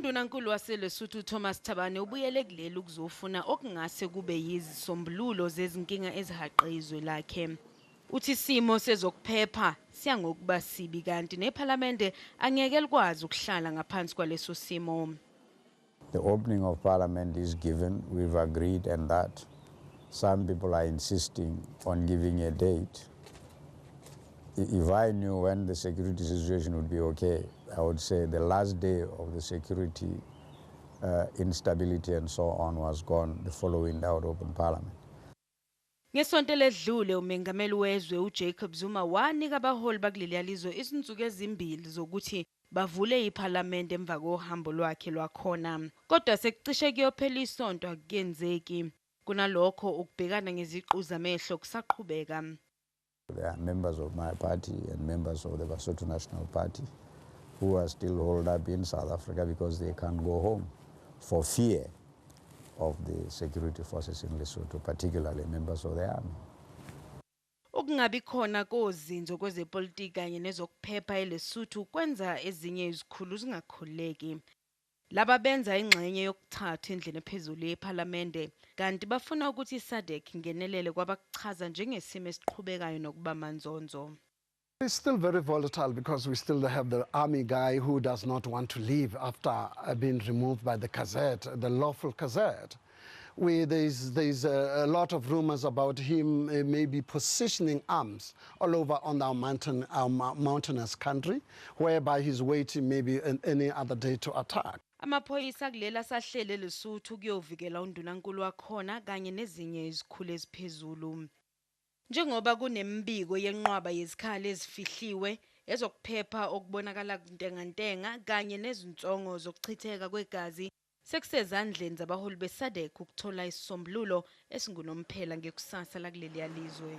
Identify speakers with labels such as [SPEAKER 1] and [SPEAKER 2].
[SPEAKER 1] Undunankulu waseLesotho Thomas Thabane ubuyele kuleli ukuzofuna okungase kube yizisombululo zezinkinga ezihaqizwe lakhe. Uthi isimo sezokuphepha siya ngokuba sibi kanti neParliament angeke likwazi ukuhlala ngaphansi kwaleso simo.
[SPEAKER 2] The opening of Parliament is given, we've agreed, and that some people are insisting on giving a date. If I knew when the security situation would be okay, I would say the last day of the security instability and so on was gone the following day I would open Parliament.
[SPEAKER 1] Ngesonto ledlule umengameli wezwe uJacob Zuma wanika abaholi bakuleli yalizwe izinsuku ezimbili zokuthi bavule iParliament emva kohambo lwakhe lwakhona. Kodwa sekucishe kuyophela isonto akuyenzeki. Kunalokho ukubhekana ngeziqu zamehlo kusaqhubeka.
[SPEAKER 2] There are members of my party and members of the Basotho National Party who are still holed up in South Africa because they can't go home for fear of the security forces in Lesotho, particularly members of the army.
[SPEAKER 1] Ukungabi khona kozinzo kwezepolitiki kanye nezokuphepha eLesotho kwenza ezinye izikhulu zingakholeki. Laba benza ingxenye yokuthatha endlini ephezulu yeParliament kanti bafuna ukuthi iSADC ingenelele kwabakuchaza njengesimo esiqhubekayo nokuba manzonzo.
[SPEAKER 3] It's still very volatile because we still have the army guy who does not want to leave after being removed by the Gazette, the lawful Gazette. There's a lot of rumors about him maybe positioning arms all over on our mountainous country, whereby he's waiting maybe any other day to attack.
[SPEAKER 1] Amaphoyisa kulela sahlele Lesotho kuyovikela undunankulu wakhona kanye nezinye izikhulu eziphezulu. Njengoba kunembiko yenqwaba yezikhali ezifihliwe ezokuphepha okubonakala ntengantenga kanye nezinsongo zokuchitheka kwegazi sekusezandleni zabaholi beSADC ukuthola isisombululo esingunomphela ngekusasa lakuleli yalizwe.